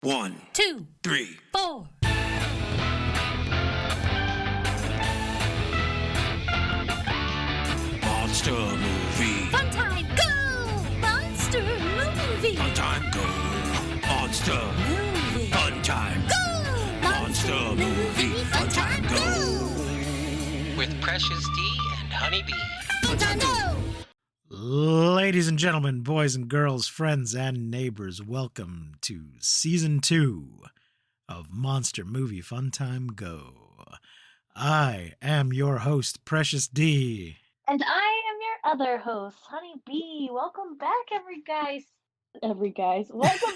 1, 2, 3, 4. Monster movie. Fun time, go! Monster movie. Fun time, go. Monster. Movie. Fun time. Go! Monster movie. Fun time, go. With Precious D and Honeybee. Fun time, go! Ladies and gentlemen, boys and girls, friends and neighbors, welcome to Season 2 of Monster Movie Fun Time Go. I am your host, Precious D. And I am your other host, Honey Bee. Welcome back, Welcome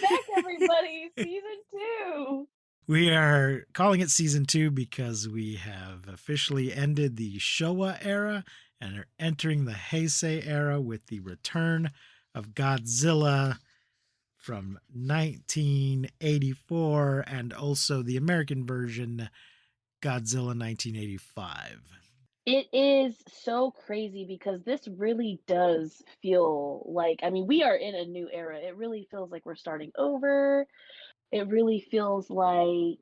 back, everybody. Season 2. We are calling it Season 2 because we have officially ended the Showa era and are entering the Heisei era with the Return of Godzilla from 1984 and also the American version, Godzilla 1985. It is so crazy because this really does feel like, we are in a new era. It really feels like we're starting over. It really feels like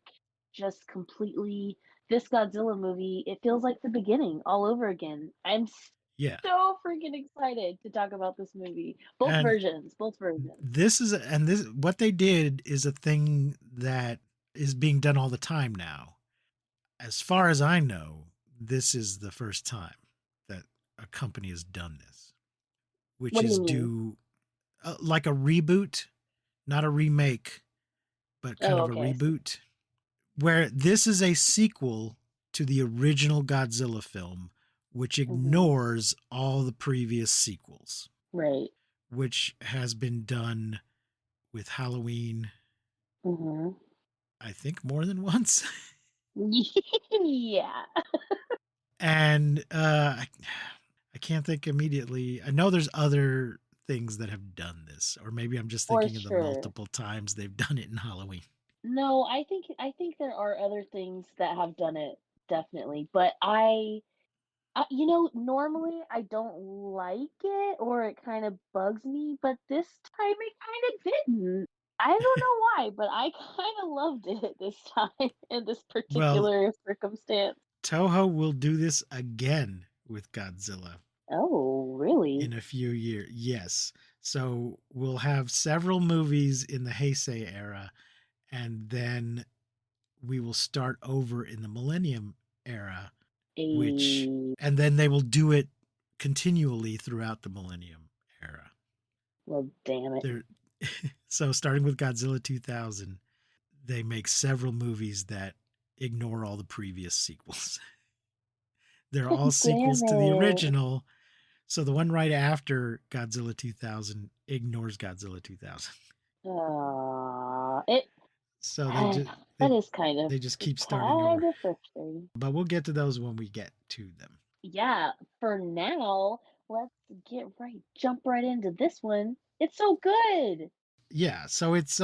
just completely this Godzilla movie. It feels like the beginning all over again. I'm so freaking excited to talk about this movie. Both versions. What they did is a thing that is being done all the time now. As far as I know, this is the first time that a company has done this, which is do like a reboot, not a remake, but kind of a reboot, where this is a sequel to the original Godzilla film, which ignores all the previous sequels. Right. Which has been done with Halloween, I think more than once. Yeah. And I can't think immediately. I know there's other things that have done this, or maybe I'm just thinking of the multiple times they've done it in Halloween. No, I think there are other things that have done it, definitely. But normally I don't like it, or it kind of bugs me, but this time it kind of didn't. I don't know why, but I kind of loved it this time in this particular circumstance. Toho will do this again with Godzilla. Oh, really? In a few years, yes. So we'll have several movies in the Heisei era, and then we will start over in the Millennium era, and then they will do it continually throughout the Millennium era. Well, damn it. So starting with Godzilla 2000, they make several movies that ignore all the previous sequels. They're all sequels to the original. So the one right after Godzilla 2000 ignores Godzilla 2000. They just keep starting over. Frustrating. But we'll get to those when we get to them. Yeah, for now, let's jump right into this one. It's so good. Yeah, so it's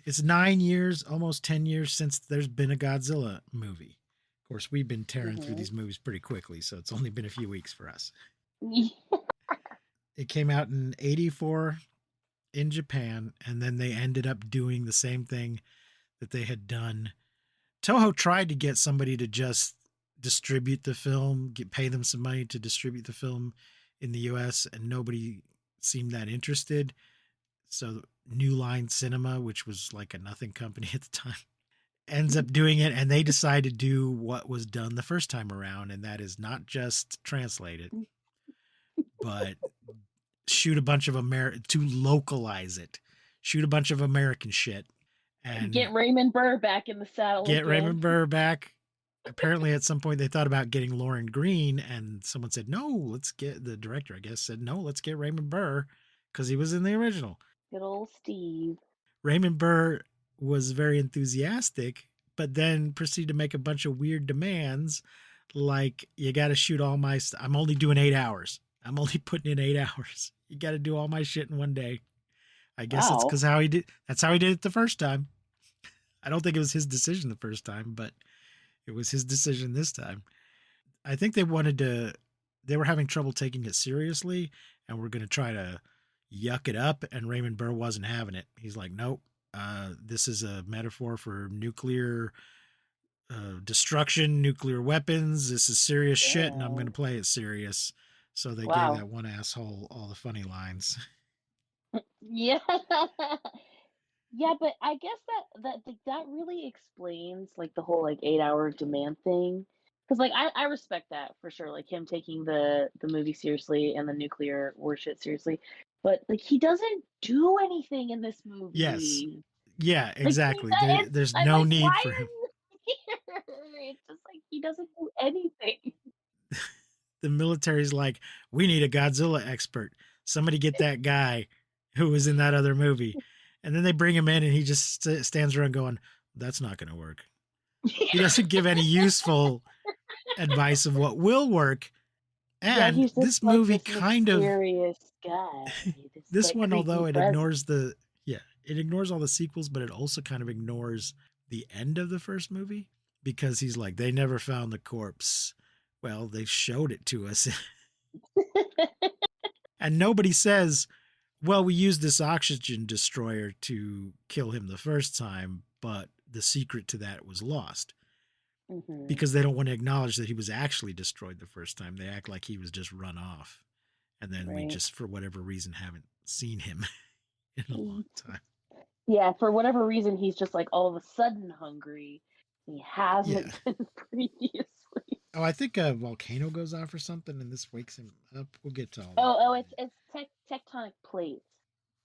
it's 9 years, almost 10 years since there's been a Godzilla movie. Of course, we've been tearing through these movies pretty quickly, so it's only been a few weeks for us. It came out in 1984 in Japan, and then they ended up doing the same thing that they had done. Toho tried to get somebody to just distribute the film, pay them some money to distribute the film in the US, and nobody seemed that interested. So New Line Cinema, which was like a nothing company at the time, ends up doing it, and they decide to do what was done the first time around, and that is not just translate it, but shoot a bunch of to localize it, shoot a bunch of American shit, and get Raymond Burr back in the saddle. Raymond Burr back. Apparently, at some point, they thought about getting Lauren Green, and someone said, no, let's get the director, I guess, said, no, let's get Raymond Burr because he was in the original. Good old Steve. Raymond Burr was very enthusiastic, but then proceeded to make a bunch of weird demands, like, you got to shoot all my I'm only doing 8 hours. I'm only putting in 8 hours. You got to do all my shit in one day. I guess it's because that's how he did it the first time. I don't think it was his decision the first time, but it was his decision this time. I think they were having trouble taking it seriously and were going to try to yuck it up, and Raymond Burr wasn't having it. He's like, nope, This is a metaphor for nuclear destruction, nuclear weapons. This is serious shit, and I'm going to play it serious. So they gave Wow. that one asshole all the funny lines. Yeah. Yeah, but I guess that really explains like the whole like 8 hour demand thing. Because like I respect that for sure, like him taking the movie seriously and the nuclear war shit seriously. But like he doesn't do anything in this Yes. movie. Yeah, Like exactly. There's I'm no like, need why for are him. you here? It's just like he doesn't do anything. The military's like, we need a Godzilla expert. Somebody get that guy who was in that other movie. And then they bring him in and he just stands around going, that's not going to work. He doesn't give any useful advice of what will work. Yeah, And he's just this like movie this kind of, mysterious guy, this this like one, creepy although it presence. ignores it ignores all the sequels, but it also kind of ignores the end of the first movie because he's like, they never found the corpse. Well, they showed it to us. And nobody says, well, we used this oxygen destroyer to kill him the first time, but the secret to that was lost Hmm. because they don't want to acknowledge that he was actually destroyed the first time. They act like he was just run off. And then we Right. just, for whatever reason, haven't seen him in a long time. Yeah, for whatever reason, he's just like all of a sudden hungry. He Yeah. hasn't been previously. Oh, I think a volcano goes off or something and this wakes him up. We'll get to all that. Oh, it's tectonic plates.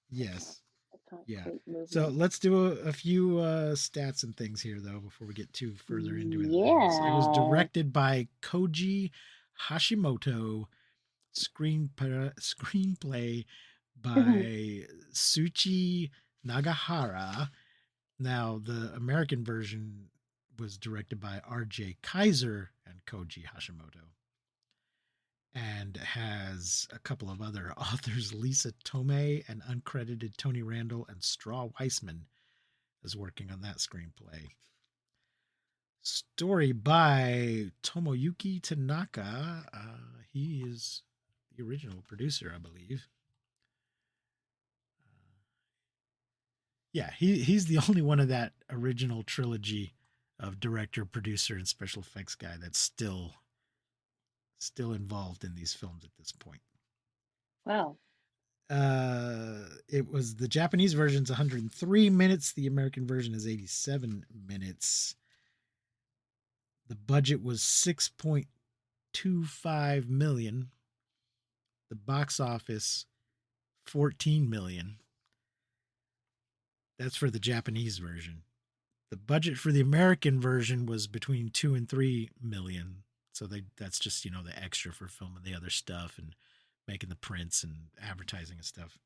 Yes. Tectonic Yeah. plate So movement. let's do a few stats and things here, though, before we get too further into it. It was Yeah. directed by Koji Hashimoto, screenplay by Suchi Nagahara. Now, the American version was directed by R.J. Kaiser and Koji Hashimoto, and has a couple of other authors, Lisa Tomei and uncredited Tony Randall and Straw Weissman is working on that screenplay. Story by Tomoyuki Tanaka. He is the original producer, I believe. Yeah, he's the only one of that original trilogy of director, producer, and special effects guy that's still involved in these films at this point. Wow. It was the Japanese version's 103 minutes. The American version is 87 minutes. The budget was 6.25 million. The box office 14 million. That's for the Japanese version. The budget for the American version was between 2 and 3 million. So that's just, the extra for filming the other stuff and making the prints and advertising and stuff.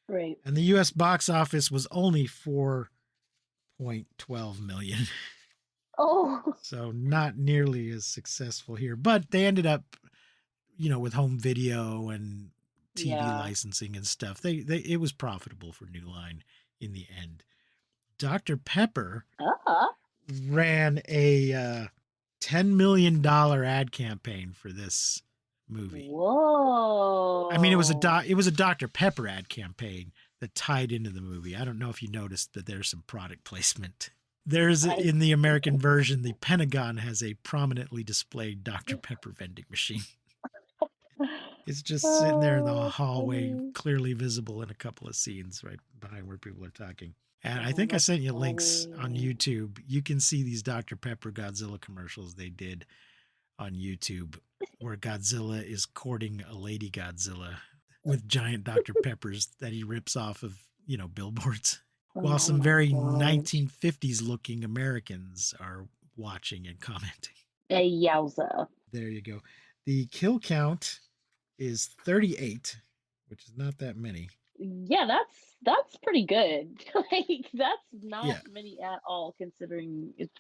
Right. And the US box office was only 4.12 million. Oh. So not nearly as successful here, but they ended up, with home video and TV licensing and stuff. It was profitable for New Line in the end. Dr. Pepper ran a $10 million ad campaign for this movie. Whoa. I mean, it was a Dr. Pepper ad campaign that tied into the movie. I don't know if you noticed that there's some product placement. In the American version, the Pentagon has a prominently displayed Dr. Pepper vending machine. It's just sitting there in the hallway, clearly visible in a couple of scenes right behind where people are talking. And I think I sent you links on YouTube. You can see these Dr. Pepper Godzilla commercials they did on YouTube where Godzilla is courting a lady Godzilla with giant Dr. Peppers that he rips off of, billboards. While some very 1950s looking Americans are watching and commenting. Yowza. There you go. The kill count is 38, which is not that many. Yeah, that's pretty good. Like that's not many at all considering it's.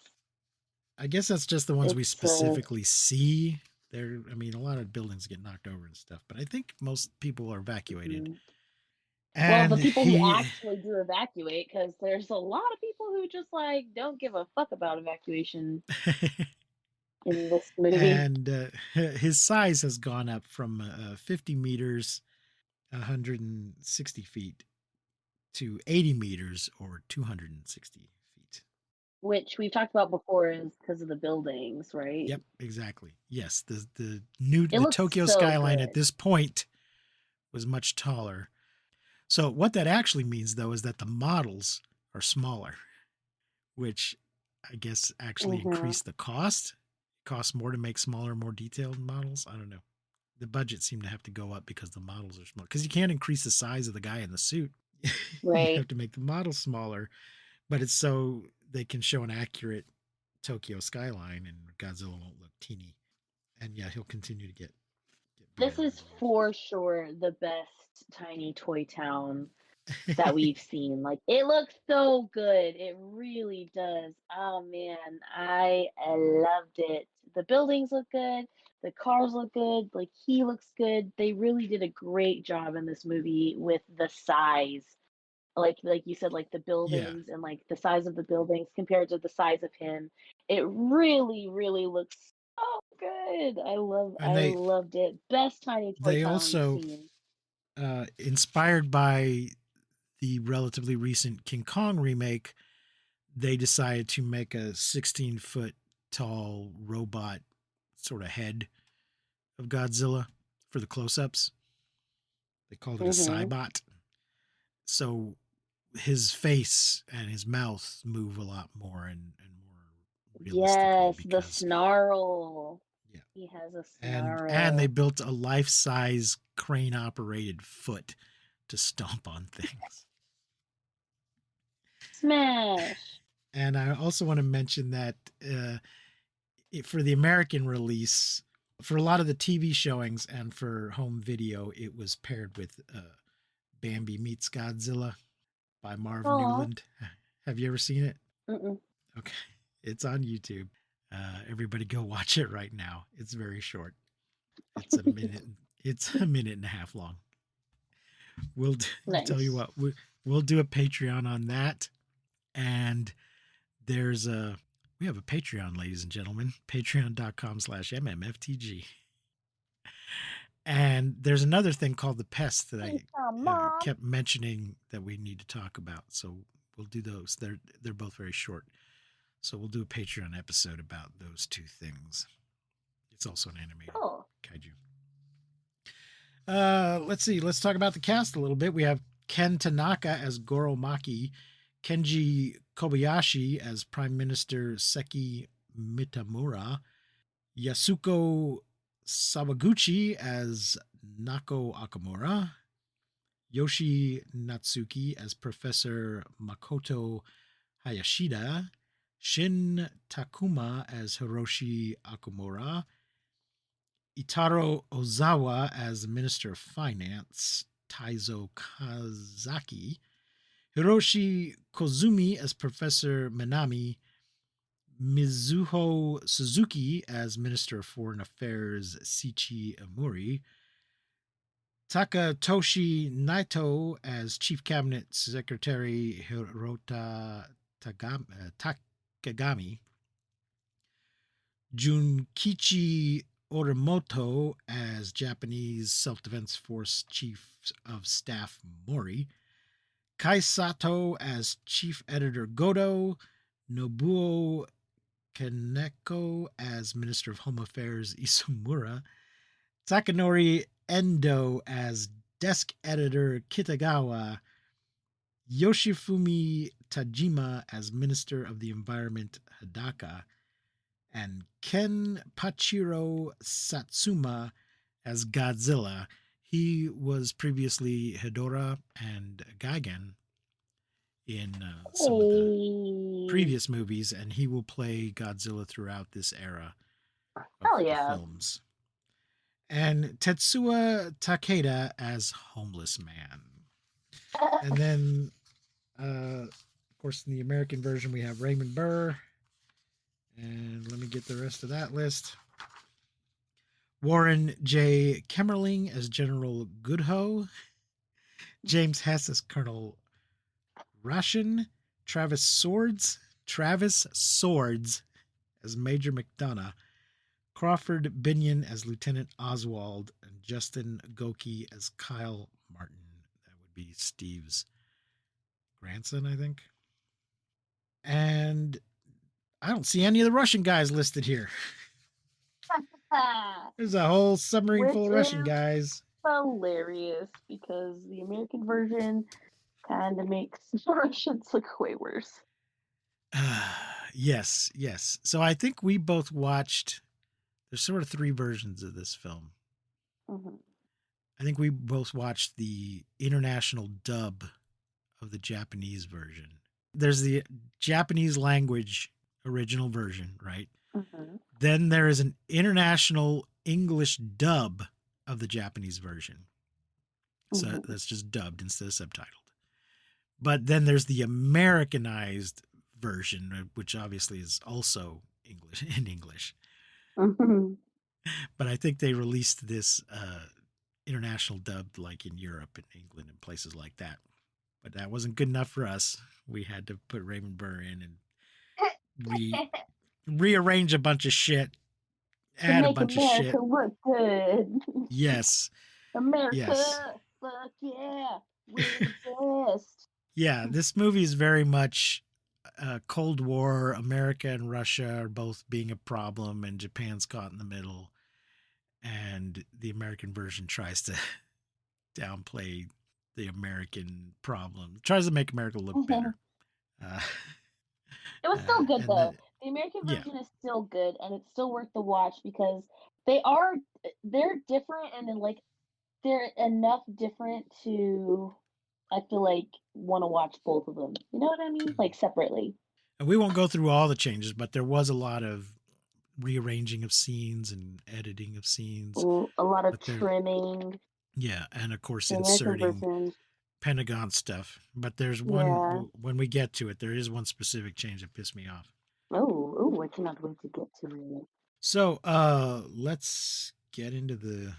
I guess that's just the ones we specifically see. A lot of buildings get knocked over and stuff, but I think most people are evacuated. Mm-hmm. And the people who actually do evacuate, because there's a lot of people who just like don't give a fuck about evacuation in this movie. And his size has gone up from 50 meters, 160 feet, to 80 meters or 260 feet. Which we've talked about before is because of the buildings, right? Yep, exactly. Yes, It the looks Tokyo so skyline at good. this point was much taller. So what that actually means, though, is that the models are smaller, which I guess actually Hmm. increased the cost. It costs more to make smaller, more detailed models. I don't know. The budget seemed to have to go up because the models are small. Because you can't increase the size of the guy in the suit. You Right. have to make the model smaller, but it's so they can show an accurate Tokyo skyline and Godzilla won't look teeny. And yeah, he'll continue to get bigger This over is for sure the best tiny toy town the that years. we've seen. Like, it looks so good. It really does. Oh man, I loved it. The buildings look good. The cars look good. Like, he looks good. They really did a great job in this movie with the size. Like you said, like the Yeah, buildings and like the size of the buildings compared to the size of him. It really, really looks so good. and I loved it. Best tiny toy they town we've also seen. inspired by the relatively recent King Kong remake, they decided to make a 16-foot tall robot sort of head of Godzilla for the close-ups. They called it a Hmm. Cybot. So his face and his mouth move a lot more and more realistically Yes, the because snarl. yeah. He has a And they snarl. built a life-size crane operated foot to stomp on things. Smash. And I also want to mention that for the American release, for a lot of the TV showings and for home video, it was paired with Bambi Meets Godzilla by Marv Oh. Newland. Have you ever seen it? Mm-mm. Okay. It's on YouTube. Everybody go watch it right now. It's very short. It's a minute. It's a minute and a half long. I'll tell you Nice. what. We'll do a Patreon on that, and there's a we have a Patreon, ladies and gentlemen. Patreon.com/mmftg. And there's another thing called the pest that I Mom. kept mentioning that we need to talk about. So we'll do those. They're both very short. So we'll do a Patreon episode about those two things. It's also an animated Cool. kaiju. Let's see. Let's talk about the cast a little bit. We have Ken Tanaka as Goro Maki, Kenji Kobayashi as Prime Minister Seki Mitamura, Yasuko Sawaguchi as Nako Akamura, Yoshi Natsuki as Professor Makoto Hayashida, Shin Takuma as Hiroshi Akamura, Itaro Ozawa as Minister of Finance, Taizo Kazaki, Hiroshi Kozumi as Professor Minami, Mizuho Suzuki as Minister of Foreign Affairs, Sichi Amuri, Takatoshi Naito as Chief Cabinet Secretary, Hirota Takagami, Junkichi Orimoto as Japanese Self-Defense Force Chief of Staff Mori, Kai Sato as Chief Editor Godo, Nobuo Kaneko as Minister of Home Affairs Isomura, Takanori Endo as Desk Editor Kitagawa, Yoshifumi Tajima as Minister of the Environment Hidaka, and Ken Pachiro Satsuma as Godzilla. He was previously Hedora and Gigan in some of the Hey. previous movies, and he will play Godzilla throughout this era of Hell the yeah. films. And Tetsuya Takeda as Homeless Man. And then, of course, in the American version, we have Raymond Burr. And let me get the rest of that list. Warren J. Kemmerling as General Goodhoe. James Hess as Colonel Ration. Travis Swords as Major McDonough. Crawford Binion as Lieutenant Oswald. And Justin Goki as Kyle Martin. That would be Steve's grandson, I think. And I don't see any of the Russian guys listed here. There's a whole submarine full of Which Russian is guys. hilarious because the American version kind of makes the Russians look way worse. Yes, yes. So I think we both watched. There's sort of three versions of this film. Hmm. I think we both watched the international dub of the Japanese version. There's the Japanese language original version, right? Hmm. Then there is an international English dub of the Japanese version. So that's just dubbed instead of subtitled. But then there's the Americanized version, which obviously is also English in English. Hmm. But I think they released this international dub like in Europe and England and places like that. But that wasn't good enough for us. We had to put Raymond Burr in and rearrange a bunch of shit, To add a make bunch of shit. America look good. Yes. America, Yes. fuck yeah, we're the best. Yeah, this movie is very much Cold War. America and Russia are both being a problem, and Japan's caught in the middle. And the American version tries to downplay the American problem, tries to make America look better. It was still good though. The American yeah. version is still good, and it's still worth the watch because they're different, and then like they're enough different to, I feel like, want to watch both of them. You know what I mean? Like separately. And we won't go through all the changes, but there was a lot of rearranging of scenes and editing of scenes. A lot of trimming. Yeah, and of course The American inserting version. Pentagon stuff. But there's one, when we get to it, there is one specific change that pissed me off. Oh, I cannot wait to get to it. So let's get into the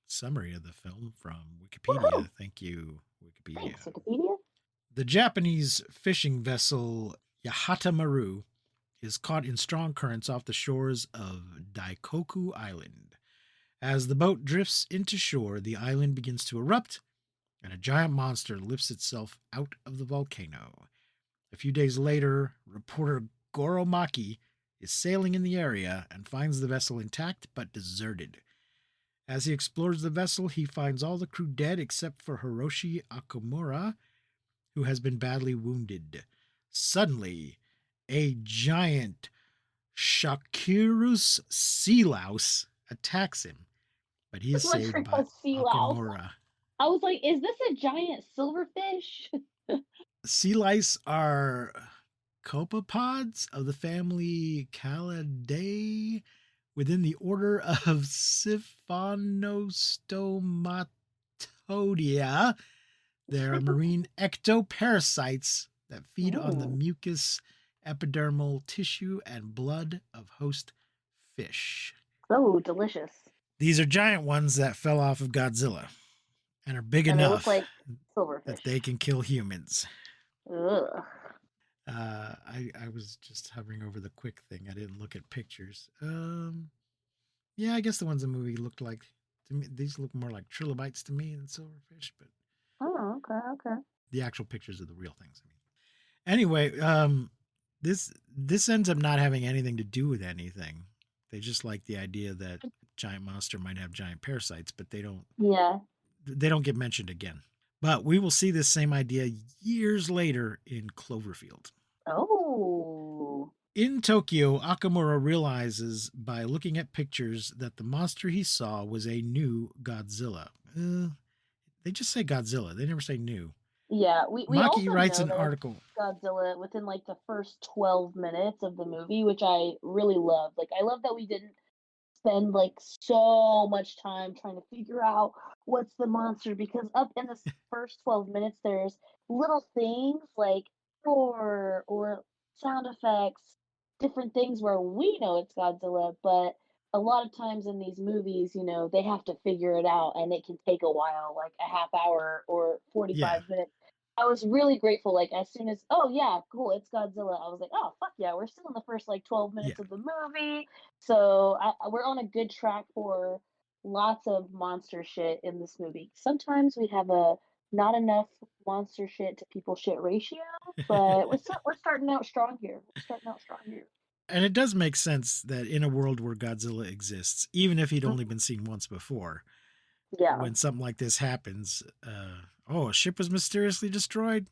summary of the film from Wikipedia. Woohoo! Thank you, Wikipedia. Thanks, Wikipedia. The Japanese fishing vessel Yahata Maru is caught in strong currents off the shores of Daikoku Island. As the boat drifts into shore, the island begins to erupt, and a giant monster lifts itself out of the volcano. A few days later, reporter Goro Maki is sailing in the area and finds the vessel intact but deserted. As he explores the vessel, he finds all the crew dead except for Hiroshi Akamura, who has been badly wounded. Suddenly, a giant Shakirus sea louse attacks him, but he is saved by Akamura. I was like, is this a giant silverfish? Sea lice are copepods of the family Calidae within the order of Siphonostomatodia. They are marine ectoparasites that feed on the mucus, epidermal tissue, and blood of host fish. Oh, delicious. These are giant ones that fell off of Godzilla and are big enough like silverfish that they can kill humans. Ugh. I was just hovering over the quick thing. I didn't look at pictures. Yeah, I guess the ones in the movie looked like, to me, these look more like trilobites to me than silverfish, but oh, okay. The actual pictures of the real things. Anyway, this ends up not having anything to do with anything. They just like the idea that giant monster might have giant parasites, but they don't. Yeah. They don't get mentioned again. But we will see this same idea years later in Cloverfield. Oh. In Tokyo, Akamura realizes by looking at pictures that the monster he saw was a new Godzilla. They just say Godzilla. They never say new. Yeah, we Maki also writes an article. Godzilla within like the first 12 minutes of the movie, which I really love. Like, I love that we didn't spend like so much time trying to figure out what's the monster, because up in the first 12 minutes there's little things like roar or sound effects, different things where we know it's Godzilla, but a lot of times in these movies, you know, they have to figure it out and it can take a while, like a half hour or 45 minutes. I was really grateful, like, as soon as, oh yeah, cool, it's Godzilla, I was like, oh fuck yeah, we're still in the first like 12 minutes of the movie, so we're on a good track for lots of monster shit in this movie. Sometimes we have a not enough monster shit to people shit ratio, but we're starting out strong here. We're starting out strong here. And it does make sense that in a world where Godzilla exists, even if he'd only been seen once before, Yeah. when something like this happens, a ship was mysteriously destroyed.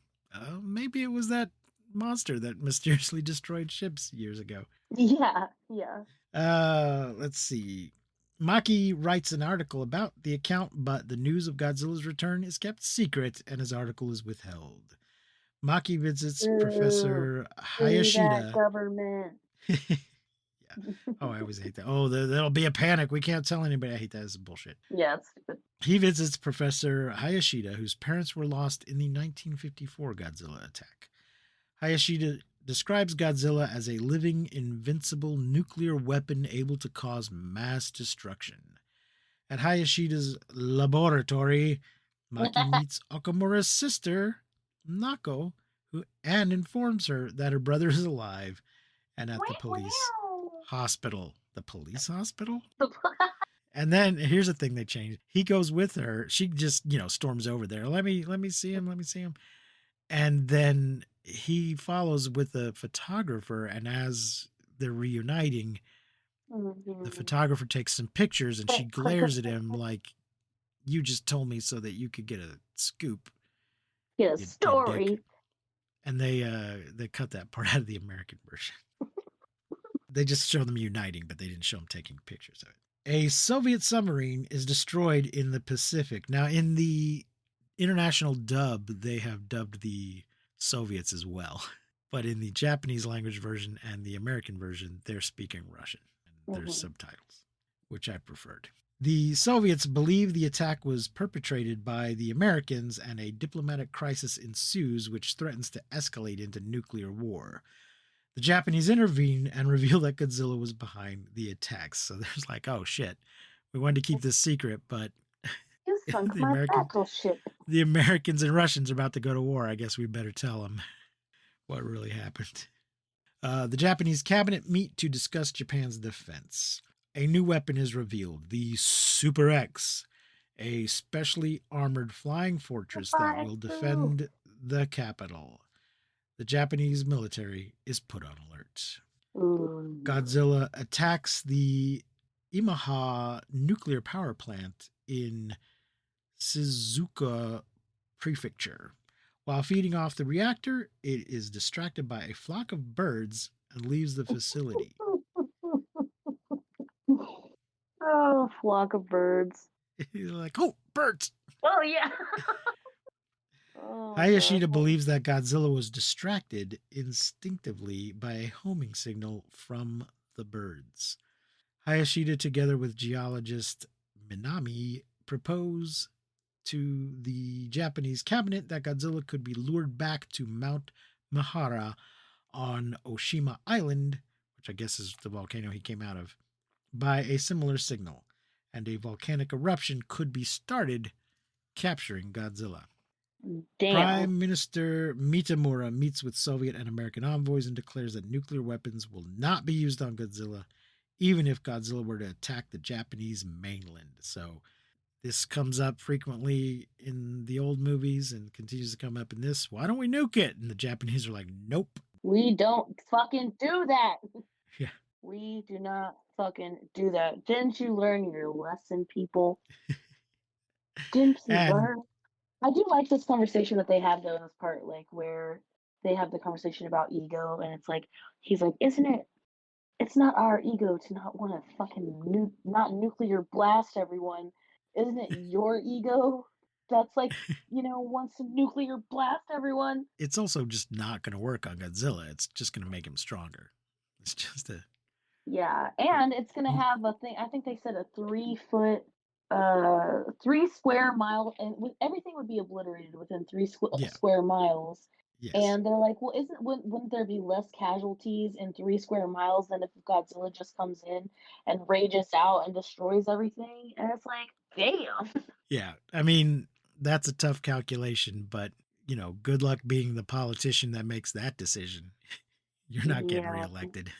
Maybe it was that monster that mysteriously destroyed ships years ago. Yeah. Yeah. Let's see. Maki writes an article about the account, but the news of Godzilla's return is kept secret and his article is withheld. Maki visits Professor Free that Hayashida. government. Yeah. Oh, I always hate that. Oh, there'll be a panic. We can't tell anybody. I hate that. This is bullshit. Yeah, it's stupid. He visits Professor Hayashida, whose parents were lost in the 1954 Godzilla attack. Hayashida describes Godzilla as a living, invincible nuclear weapon able to cause mass destruction. At Hayashida's laboratory, Maki meets Okamura's sister, Nako, and informs her that her brother is alive and at the police hospital. The police hospital? And then here's the thing they changed. He goes with her. She just, storms over there. Let me see him. Let me see him. And then he follows with a photographer. And as they're reuniting, the photographer takes some pictures and she glares at him like, you just told me so that you could get a scoop. Get a story. And they cut that part out of the American version. They just show them uniting, but they didn't show them taking pictures of it. A Soviet submarine is destroyed in the Pacific. Now, in the international dub, they have dubbed the Soviets as well. But in the Japanese language version and the American version, they're speaking Russian. And there's subtitles, which I preferred. The Soviets believe the attack was perpetrated by the Americans, and a diplomatic crisis ensues, which threatens to escalate into nuclear war. The Japanese intervene and reveal that Godzilla was behind the attacks. So there's like, oh shit, we wanted to keep this secret, but You sunk my battleship. The Americans and Russians are about to go to war. I guess we better tell them what really happened. The Japanese cabinet meet to discuss Japan's defense. A new weapon is revealed, the Super X, a specially armored flying fortress that will defend the capital. The Japanese military is put on alert. Godzilla attacks the Imaha nuclear power plant in Shizuoka Prefecture. While feeding off the reactor, it is distracted by a flock of birds and leaves the facility. Oh, flock of birds. He's like, oh, birds! Oh, yeah. Hayashida believes that Godzilla was distracted instinctively by a homing signal from the birds. Hayashida, together with geologist Minami, propose to the Japanese cabinet that Godzilla could be lured back to Mount Mahara on Oshima Island, which I guess is the volcano he came out of, by a similar signal, and a volcanic eruption could be started, capturing Godzilla. Damn. Prime Minister Mitamura meets with Soviet and American envoys and declares that nuclear weapons will not be used on Godzilla, even if Godzilla were to attack the Japanese mainland. So this comes up frequently in the old movies and continues to come up in this. Why don't we nuke it? And the Japanese are like, nope. We don't fucking do that. Yeah. We do not fucking do that. Didn't you learn your lesson, people? Didn't you learn? I do like this conversation that they have, though, in this part, like, where they have the conversation about ego, and it's like, he's like, it's not our ego to not want to fucking not nuclear blast everyone. Isn't it your ego that's like, wants to nuclear blast everyone? It's also just not going to work on Godzilla. It's just going to make him stronger. It's just a... Yeah, and it's going to have a thing, I think they said a 3-foot, 3 square mile, and everything would be obliterated within 3 square miles. Yes. And they're like, well, wouldn't there be less casualties in 3 square miles than if Godzilla just comes in and rages out and destroys everything? And it's like, damn. Yeah, I mean, that's a tough calculation, but, good luck being the politician that makes that decision. You're not getting reelected.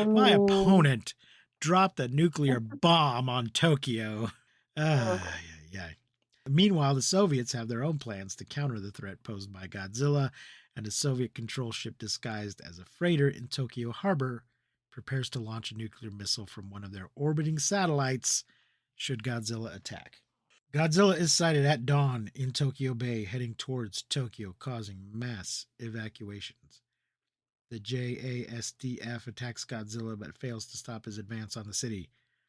My opponent dropped a nuclear bomb on Tokyo. Yeah. Meanwhile, the Soviets have their own plans to counter the threat posed by Godzilla, and a Soviet control ship disguised as a freighter in Tokyo Harbor prepares to launch a nuclear missile from one of their orbiting satellites should Godzilla attack. Godzilla is sighted at dawn in Tokyo Bay, heading towards Tokyo, causing mass evacuations. The JASDF attacks Godzilla but fails to stop his advance on the city.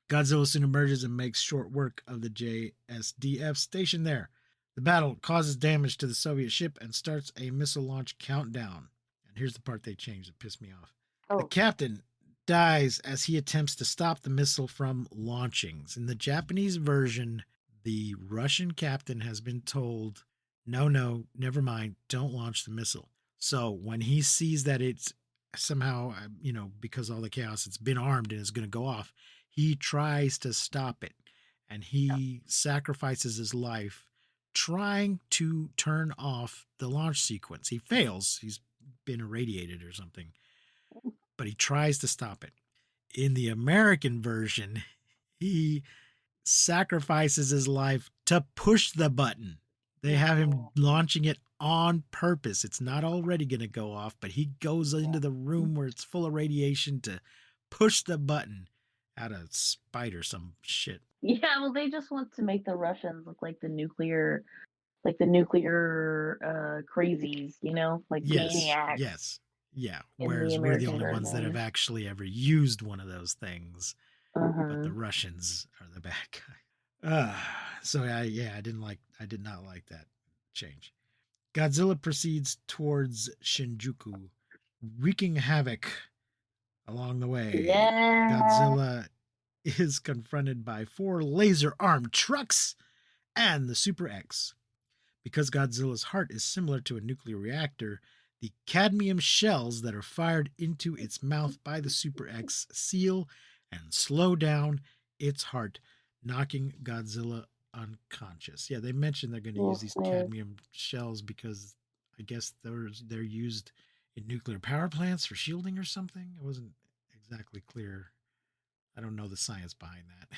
Godzilla soon emerges and makes short work of the JSDF stationed there. The battle causes damage to the Soviet ship and starts a missile launch countdown. And here's the part they changed that pissed me off. The captain dies as he attempts to stop the missile from launching. In the Japanese version, the Russian captain has been told, no, never mind, don't launch the missile. So when he sees that it's somehow, because of all the chaos, it's been armed and is going to go off, he tries to stop it. And he sacrifices his life trying to turn off the launch sequence. He fails. He's been irradiated or something. But he tries to stop it. In the American version, he sacrifices his life to push the button. They have him launching it on purpose. It's not already going to go off, but he goes into the room where it's full of radiation to push the button out of spite or some shit. Yeah, well, they just want to make the Russians look like the nuclear crazies, like maniacs. Yes. Yeah. Whereas we're the only ones that have actually ever used one of those things. But the Russians are the bad guy. So I did not like that change. Godzilla proceeds towards Shinjuku, wreaking havoc along the way. Yeah. Godzilla is confronted by 4 laser-armed trucks and the Super X. Because Godzilla's heart is similar to a nuclear reactor, the cadmium shells that are fired into its mouth by the Super X seal and slow down its heart, knocking Godzilla unconscious. Yeah, they mentioned they're going to use these cadmium shells because I guess they're used in nuclear power plants for shielding or something. It wasn't exactly clear. I don't know the science behind that.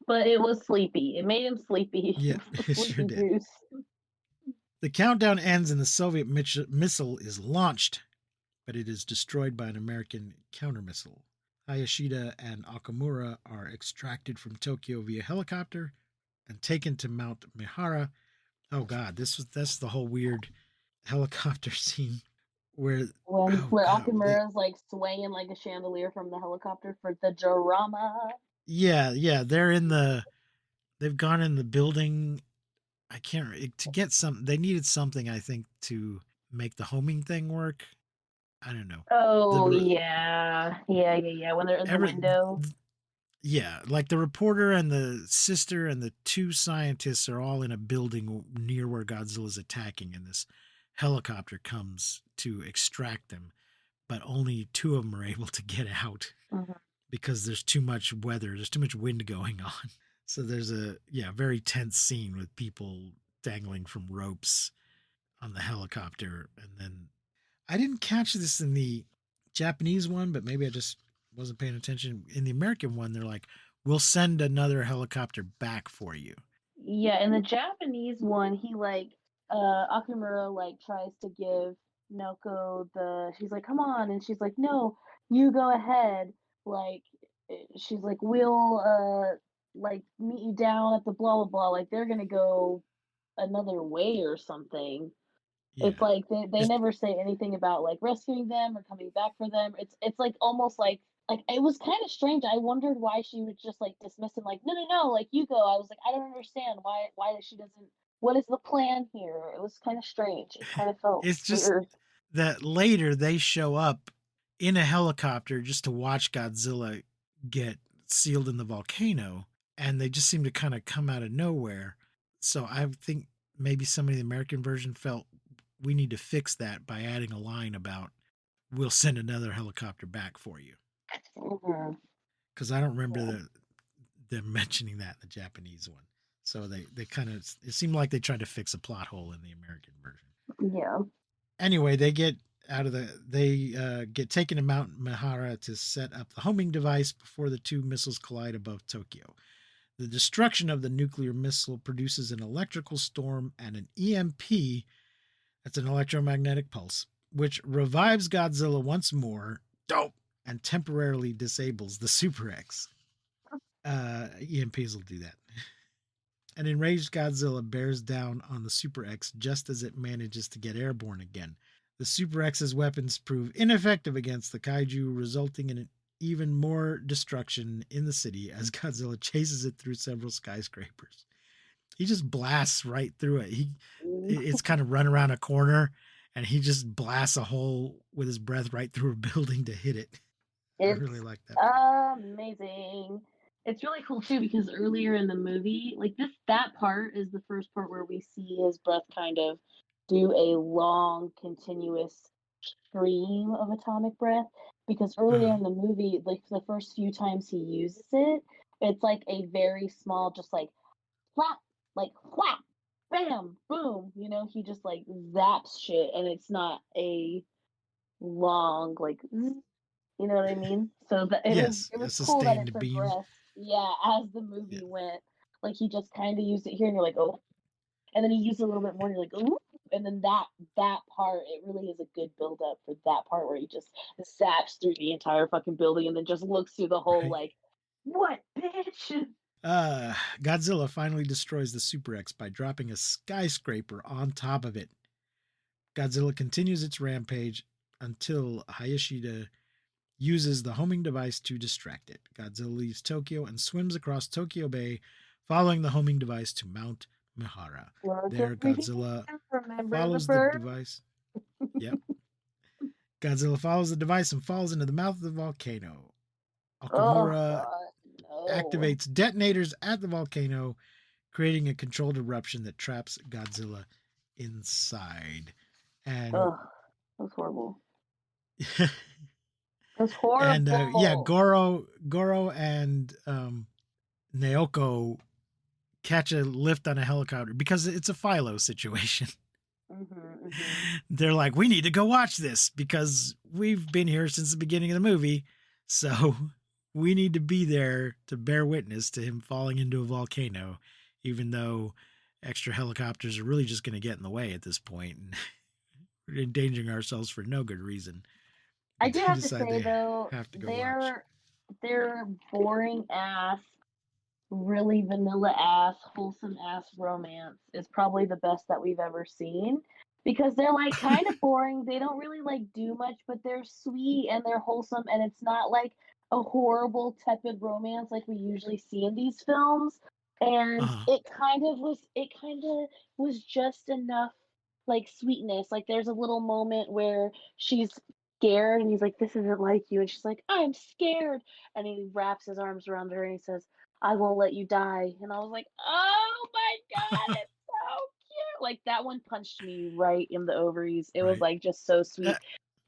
But it was sleepy. It made him sleepy. Yeah, it sure did. The countdown ends and the Soviet missile is launched, but it is destroyed by an American countermissile. Hayashida and Okamura are extracted from Tokyo via helicopter and taken to Mount Mihara. Oh God, that's the whole weird helicopter scene where Okamura's like swaying like a chandelier from the helicopter for the drama. Yeah, they've gone in the building. I can't to get some. They needed something, I think, to make the homing thing work. I don't know. Oh, yeah. When they're in the window. Yeah, like the reporter and the sister and the 2 scientists are all in a building near where Godzilla's attacking, and this helicopter comes to extract them, but only 2 of them are able to get out because there's too much weather. There's too much wind going on. So there's a very tense scene with people dangling from ropes on the helicopter. And then I didn't catch this in the Japanese one, but maybe I just wasn't paying attention. In the American one, they're like, we'll send another helicopter back for you. Yeah, in the Japanese one, he Okamura tries to give Naoko she's like, come on, and she's like, no, you go ahead. She's like, we'll meet you down at the blah blah blah. Like they're gonna go another way or something. Yeah. It's like they never say anything about rescuing them or coming back for them. It's like almost like it was kind of strange. I wondered why she would just dismiss him no, you go. I was like, I don't understand why she doesn't. What is the plan here? It was kind of strange. It kind of felt it's just weird. That later they show up in a helicopter just to watch Godzilla get sealed in the volcano, and they just seem to kind of come out of nowhere. So I think maybe somebody in the American version felt we need to fix that by adding a line about we'll send another helicopter back for you. Because I don't remember them mentioning that in the Japanese one. So they kind of, it seemed like they tried to fix a plot hole in the American version. Yeah. Anyway, they get get taken to Mount Mihara to set up the homing device before the 2 missiles collide above Tokyo. The destruction of the nuclear missile produces an electrical storm and an EMP, that's an electromagnetic pulse, which revives Godzilla once more, dope, and temporarily disables the Super X. EMPs will do that. An enraged Godzilla bears down on the Super X just as it manages to get airborne again. The Super X's weapons prove ineffective against the kaiju, resulting in an even more destruction in the city as Godzilla chases it through several skyscrapers. He just blasts right through it. It's kind of run around a corner, and he just blasts a hole with his breath right through a building to hit it. I really like that. Amazing. It's really cool too because earlier in the movie, like that part is the first part where we see his breath kind of do a long, continuous stream of atomic breath. Because earlier in the movie, like the first few times he uses it, it's like a very small, just like flap, like whap, bam, boom. You know, he just like zaps shit, and it's not a long like you know what I mean? So that Yes, it a was cool that it sustained beam. progressed. Yeah, as the movie Yeah. went, like he just kind of used it here, and you're like, oh, and then he used it a little bit more, and you're like, ooh, and then that part, it really is a good build up for that part where he just zaps through the entire fucking building, and then just looks through the whole Right. like, what, bitch? Godzilla finally destroys the Super X by dropping a skyscraper on top of it. Godzilla continues its rampage until Hayashida uses the homing device to distract it. Godzilla leaves Tokyo and swims across Tokyo Bay, following the homing device to Mount Mihara. There, Godzilla Remember the follows the bird? device. Yep. Godzilla follows the device and falls into the mouth of the volcano. Oh Okamura god, no. activates detonators at the volcano, creating a controlled eruption that traps Godzilla inside. And Ugh, that was horrible. It was horrible. yeah, Goro and Naoko catch a lift on a helicopter because it's a Philo situation. They're like, we need to go watch this because we've been here since the beginning of the movie. So we need to be there to bear witness to him falling into a volcano, even though extra helicopters are really just going to get in the way at this point. And we're endangering ourselves for no good reason. I do They have to decide say they though, have to go watch. their boring ass, really vanilla ass, wholesome ass romance is probably the best that we've ever seen. Because they're like kind of boring. They don't really like do much, but they're sweet and they're wholesome, and it's not like a horrible tepid romance like we usually see in these films. And Uh-huh. it kind of was just enough like sweetness. Like there's a little moment where she's scared and he's like, this isn't like you, and she's like, I'm scared, and he wraps his arms around her and he says, I won't let you die. And I was like, oh my god, it's so cute. Like that one punched me right in the ovaries. It was Right. like just so Uh, sweet.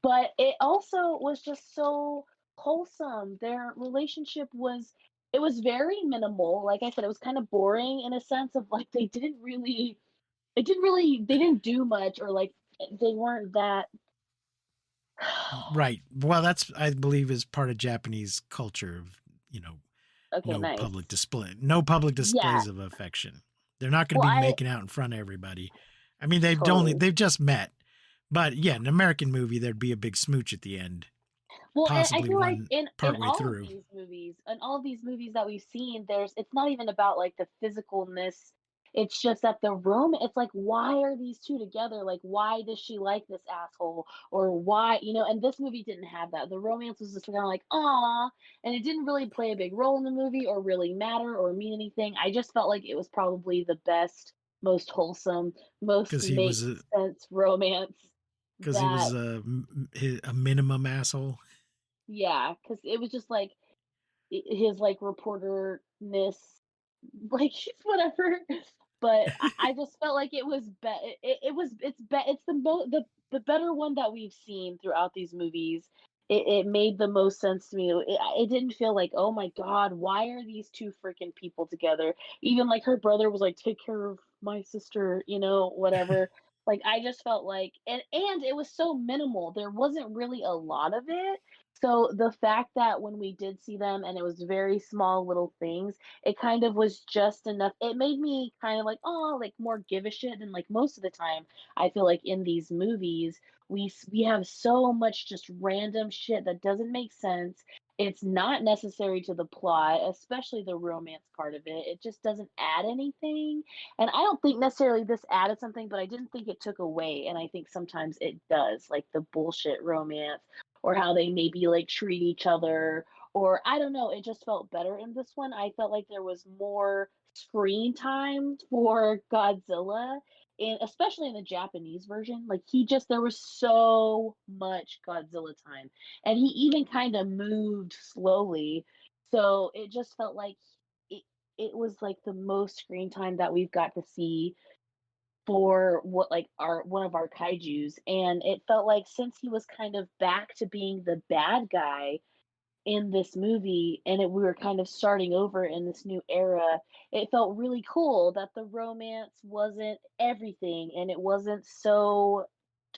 But it also was just so wholesome. Their relationship was, it was very minimal. Like I said, it was kind of boring in a sense of like they didn't do much, or like they weren't that. right. Well, that's, I believe, is part of Japanese culture of, Okay, nice. no public Yeah. displays of affection. They're not going Well, to be I making out in front of everybody. I mean, totally. they've just met. But yeah, an American movie, there'd be a big smooch at the end, Well, and I possibly feel like one in partway all of through. these movies, that we've seen, it's not even about like the physicalness. It's just that the it's like, why are these two together? Like, why does she like this asshole? Or why, and this movie didn't have that. The romance was just kind of like, ah, and it didn't really play a big role in the movie or really matter or mean anything. I just felt like it was probably the best, most wholesome, most Because he was makes sense romance that, a minimum asshole. yeah, because it was just like his like reporterness, like whatever. But I just felt like it was it's the better one that we've seen throughout these movies. It made the most sense to me. It didn't feel like, oh my god, why are these two freaking people together? Even like her brother was like, take care of my sister, whatever. Like I just felt like, and it was so minimal. There wasn't really a lot of it. So the fact that when we did see them and it was very small little things, it kind of was just enough. It made me kind of like, oh, like more give a shit than like most of the time. I feel like in these movies, we have so much just random shit that doesn't make sense. It's not necessary to the plot, especially the romance part of it. It just doesn't add anything. And I don't think necessarily this added something, but I didn't think it took away. And I think sometimes it does, like the bullshit romance or how they maybe like treat each other, or I don't know, it just felt better in this one. I felt like there was more screen time for Godzilla, and especially in the Japanese version. Like he just there was so much Godzilla time. And he even kind of moved slowly. So it just felt like it, it was like the most screen time that we've got to see for what like our one of our kaijus, and it felt like since he was kind of back to being the bad guy in this movie and we were kind of starting over in this new era, it felt really cool that the romance wasn't everything and it wasn't so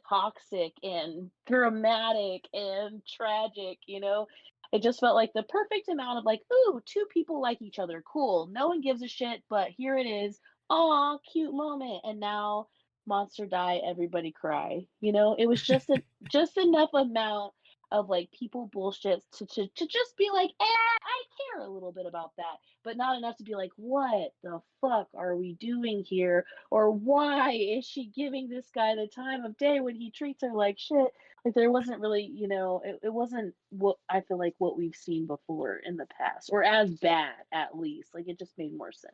toxic and dramatic and tragic, you know? It just felt like the perfect amount of like, ooh, two people like each other. Cool. No one gives a shit, but here it is. Aw, cute moment. And now monster die, everybody cry. You know, it was just enough amount of like people bullshit to just be like, I care a little bit about that, but not enough to be like, what the fuck are we doing here? Or why is she giving this guy the time of day when he treats her like shit? Like there wasn't really, you know, it wasn't what I feel like what we've seen before in the past, or as bad at least. Like it just made more sense.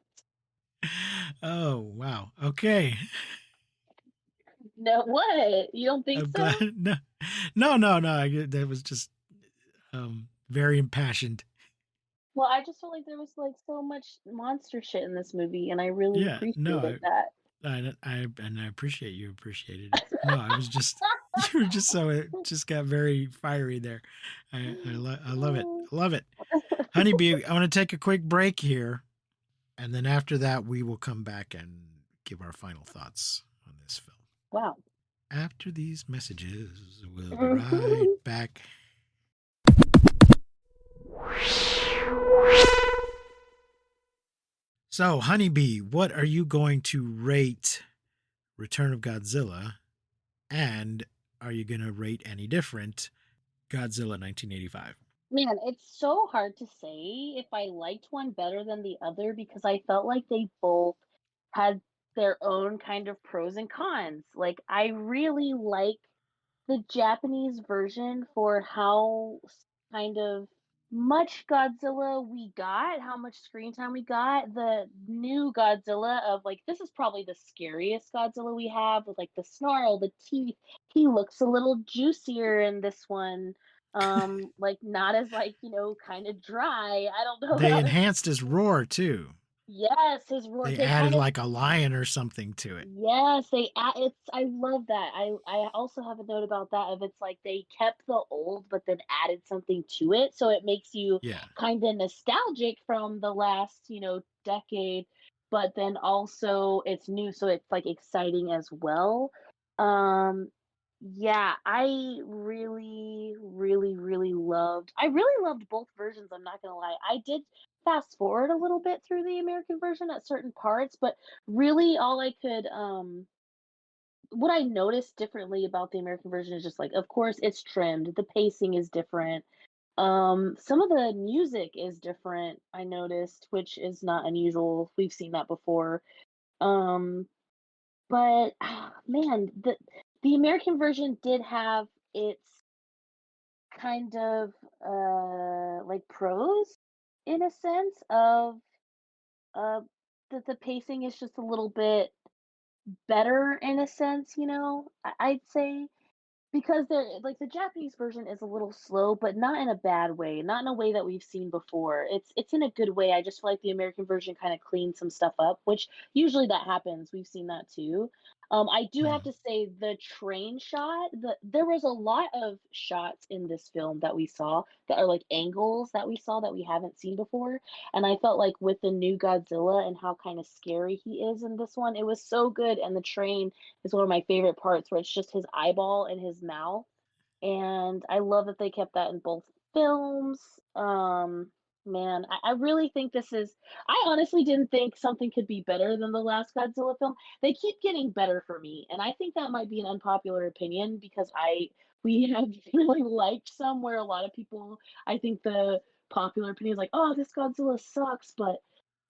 Oh, wow. Okay. No, what? You don't think I'm glad. so? No, no. That was just very impassioned. Well, I just felt like there was like so much monster shit in this movie, and I really Yeah, no, appreciated that. I appreciate you appreciated it. No, I was just you were just so it just got very fiery there. I love it. I love it. Honeybee, I want to take a quick break here, and then after that we will come back and give our final thoughts on this film. Wow. After these messages, we'll be right back. So, Honeybee, what are you going to rate Return of Godzilla? And are you going to rate any different Godzilla 1985? Man, it's so hard to say if I liked one better than the other because I felt like they both had their own kind of pros and cons. Like, I really like the Japanese version for how kind of much Godzilla we got, how much screen time we got. The new Godzilla of like this is probably the scariest Godzilla we have with like the snarl, the teeth. He looks a little juicier in this one. Like not as like, you know, kind of dry. I don't know They how to enhanced his roar too. yes, his roar. They They added kind of like a lion or something to it. yes, they it's I love that. I also have a note about that of it's like they kept the old but then added something to it, so it makes you Yeah. kind of nostalgic from the last, you know, decade, but then also it's new, so it's like exciting as well. Um yeah, I really loved both versions, I'm not gonna lie. I did fast forward a little bit through the American version at certain parts, but really all I could what I noticed differently about the American version is just like of course it's trimmed, the pacing is different. Some of the music is different, I noticed, which is not unusual. We've seen that before. Um, but man, the American version did have its kind of like pros in a sense of uh that the pacing is just a little bit better in a sense, you know, I'd say because they're like the Japanese version is a little slow, but not in a bad way, not in a way that we've seen before. It's in a good way. I just feel like the American version kind of cleaned some stuff up, which usually that happens. We've seen that too. I do have Mm. to say the train shot, there was a lot of shots in this film that we saw that are like angles that we saw that we haven't seen before. And I felt like with the new Godzilla and how kind of scary he is in this one, it was so good. And the train is one of my favorite parts where it's just his eyeball and his mouth and I love that they kept that in both films. Man, I really think this is. I honestly didn't think something could be better than the last Godzilla film. They keep getting better for me, and I think that might be an unpopular opinion because we have really liked some where a lot of people. I think the popular opinion is like, oh, this Godzilla sucks, but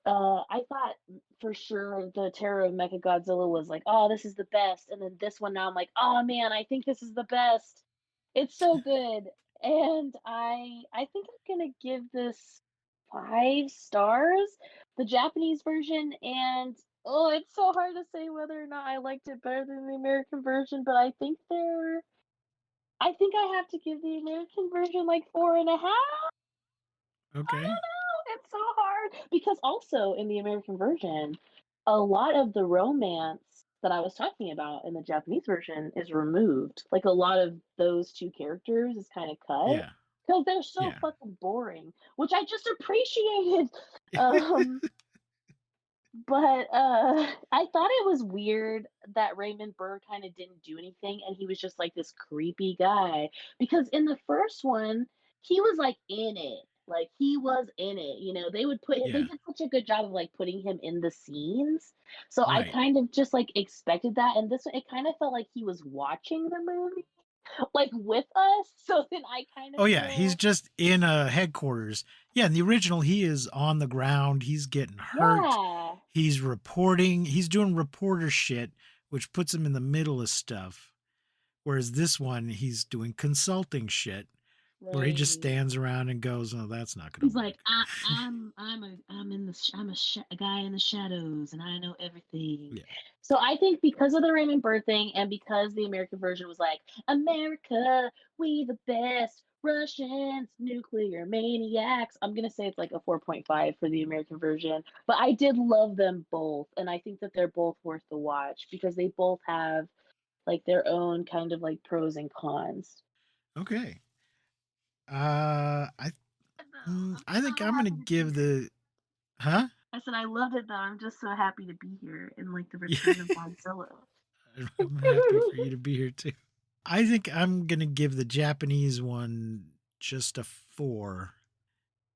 I thought for sure the Terror of Mechagodzilla was like, "Oh, this is the best," and then this one now I'm like, "Oh man, I think this is the best." It's so good, and I think I'm gonna give this 5 stars, the Japanese version, and oh, it's so hard to say whether or not I liked it better than the American version, but I think I have to give the American version like 4.5. I Okay. don't know. It's so hard because also in the American version, a lot of the romance that I was talking about in the Japanese version is removed. Like a lot of those two characters is kind of cut Yeah. because they're so Yeah. fucking boring, which I just appreciated. Um, but I thought it was weird that Raymond Burr kind of didn't do anything and he was just like this creepy guy because in the first one he was like in it. Like he was in it, they would they Yeah. did such a good job of like putting him in the scenes. So I Right. kind of just like expected that and this one it kind of felt like he was watching the movie like with us. So then I kind of Oh yeah, he's feel just in a headquarters. Yeah, in the original he is on the ground, he's getting hurt. yeah, He's reporting, he's doing reporter shit, which puts him in the middle of stuff. Whereas this one he's doing consulting shit where he just right. stands around and goes, "Oh, that's not going He's to work." like, I'm a guy in the shadows, and I know everything. Yeah. So I think because of the Raymond Burr thing, and because the American version was like, America, we the best, Russians, nuclear maniacs. I'm gonna say it's like a 4.5 for the American version, but I did love them both, and I think that they're both worth the watch because they both have like their own kind of like pros and cons. Okay. I No, I'm I so think I'm going to happy to be give here. the huh? I said I loved it though. I'm just so happy to be here in like the Yeah. Return of Godzilla. I'm happy for you to be here too. I think I'm going to give the Japanese one just a 4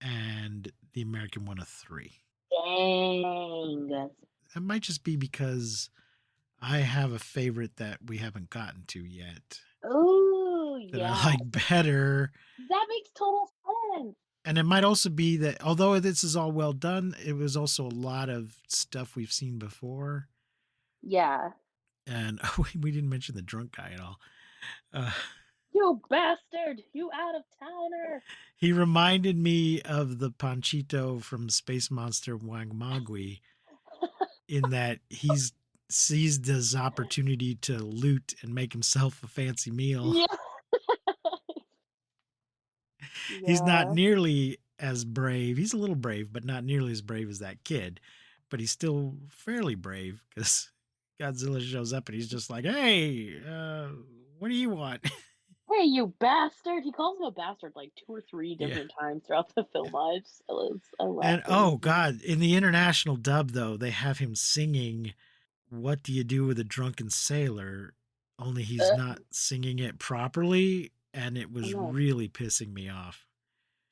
and the American one a 3. Dang. That might just be because I have a favorite that we haven't gotten to yet Oh that I yeah. like better. That makes total sense. And it might also be that although this is all well done, it was also a lot of stuff we've seen before. Yeah. And we didn't mention the drunk guy at all. Uh, You bastard! You out of towner! he reminded me of the Panchito from Space Monster Wang Magui in that he's seized his opportunity to loot and make himself a fancy meal. Yeah. He's not Yeah. nearly as brave. He's a little brave, but not nearly as brave as that kid. But he's still fairly brave because Godzilla shows up and he's just like, "Hey, what do you want?" Hey, you bastard! He calls him a bastard like 2 or 3 Yeah, different times throughout the yeah. film. I And laughed at oh it. god, in the international dub though, they have him singing "What Do You Do with a Drunken Sailor?" Only he's Uh, not singing it properly, and it oh was no. really pissing me off.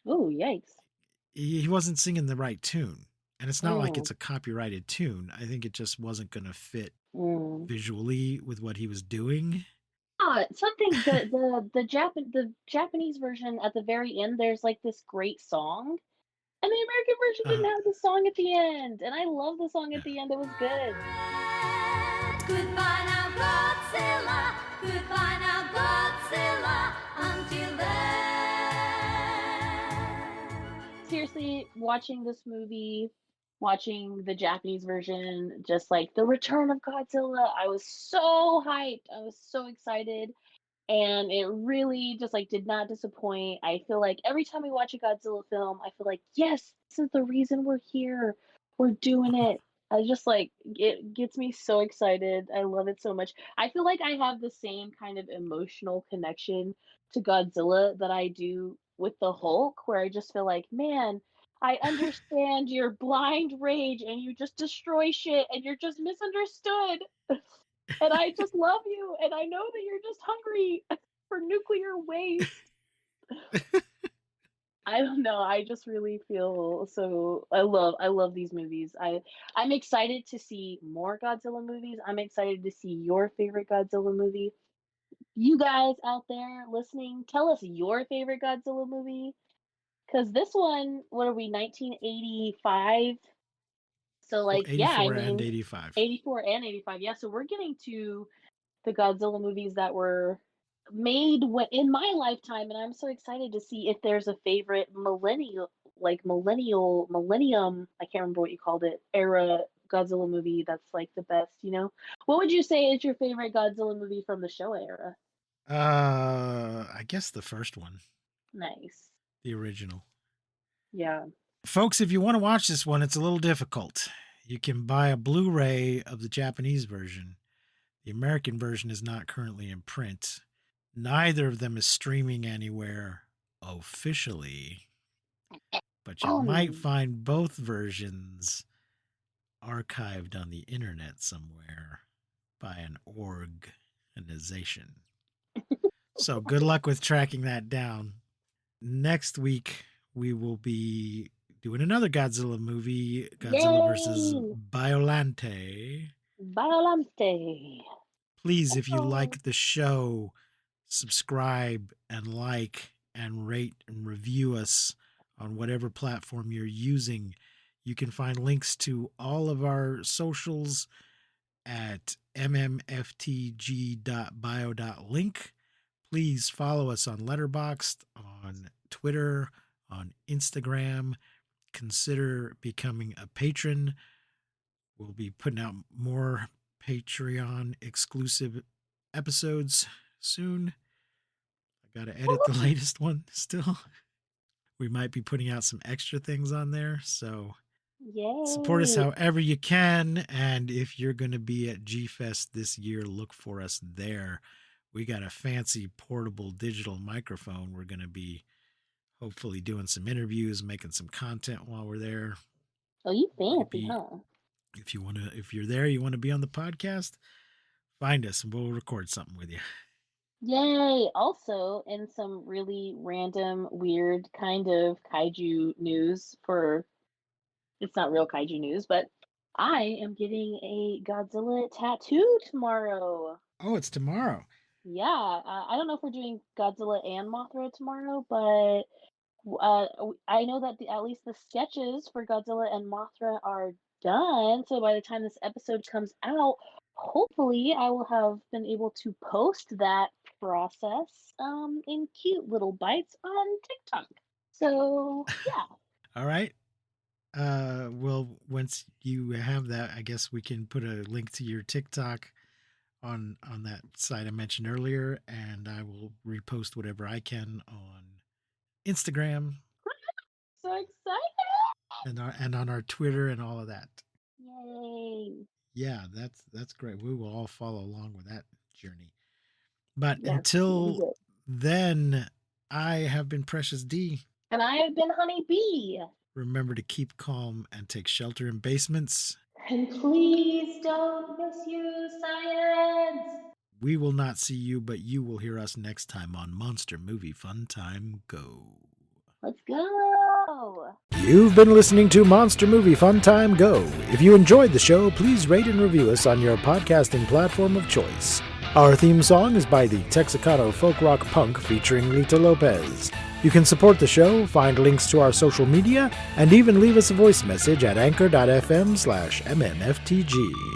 Oh yikes. He wasn't singing the right tune. And it's not like Mm, it's a copyrighted tune. I think it just wasn't going to fit mm. visually with what he was doing. Something the Japanese version at the very end, there's like this great song, and the American version Uh, didn't have the song at the end, and I love the song yeah. at the end. It was good. Goodbye now, Godzilla. Goodbye now, Godzilla. Until then. Seriously, watching this movie, watching the Japanese version, just like the Return of Godzilla, I was so hyped. I was so excited. And it really just like did not disappoint. I feel like every time we watch a Godzilla film, I feel like, yes, this is the reason we're here. We're doing it. I just like it gets me so excited. I love it so much. I feel like I have the same kind of emotional connection to Godzilla that I do with the Hulk, where I just feel like, man, I understand your blind rage and you just destroy shit and you're just misunderstood. And I just love you and I know that you're just hungry. for nuclear waste. I don't know. I just really feel so. I love these movies. I'm excited to see more Godzilla movies. I'm excited to see your favorite Godzilla movie. You guys out there listening, tell us your favorite Godzilla movie. Because this one, what are we, 1985? So, Well, like, yeah, I 84 and mean, 85. 84 and 85. Yeah, so we're getting to the Godzilla movies that were made in my lifetime, and I'm so excited to see if there's a favorite millennium, I can't remember what you called it, era Godzilla movie that's like the best, you know? What would you say is your favorite Godzilla movie from the Showa era? I guess the first one, Nice. the original. Yeah. Folks, if you want to watch this one, it's a little difficult. You can buy a Blu-ray of the Japanese version. The American version is not currently in print. Neither of them is streaming anywhere officially, but you might find both versions archived on the internet somewhere by an organization. So good luck with tracking that down. Next week, we will be doing another Godzilla movie, Godzilla versus Yay! Biollante. Biollante. Please, if you Oh. like the show, subscribe and like and rate and review us on whatever platform you're using. You can find links to all of our socials at mmftg.bio.link. Please follow us on Letterboxd, on Twitter, on Instagram. Consider becoming a patron. We'll be putting out more Patreon exclusive episodes soon. I got to edit the latest one still. We might be putting out some extra things on there. So Yay. support us however you can. And if you're going to be at G-Fest this year, look for us there. We got a fancy portable digital microphone. We're going to be hopefully doing some interviews, making some content while we're there. Oh, you fancy, Maybe huh? if you're there, you want to be on the podcast, find us and we'll record something with you. Yay! Also, in some really random, weird kind of kaiju news it's not real kaiju news, but I am getting a Godzilla tattoo tomorrow. Oh, it's tomorrow. Yeah, I don't know if we're doing Godzilla and Mothra tomorrow, but I know that at least the sketches for Godzilla and Mothra are done. So by the time this episode comes out, hopefully I will have been able to post that process in cute little bites on TikTok. So yeah. All right. Well, once you have that, I guess we can put a link to your TikTok on that site I mentioned earlier, and I will repost whatever I can on Instagram So excited. and on our Twitter and all of that. Yay. Yeah, that's great. We will all follow along with that journey. But Yes, until then, I have been Precious D. and I have been Honey Bee. Remember to keep calm and take shelter in basements. And please don't misuse science. We will not see you, but you will hear us next time on Monster Movie Fun Time Go. Let's go. You've been listening to Monster Movie Fun Time Go. If you enjoyed the show, please rate and review us on your podcasting platform of choice. Our theme song is by the Texicano Folk Rock Punk featuring Lita Lopez. You can support the show, find links to our social media, and even leave us a voice message at anchor.fm/mmftg.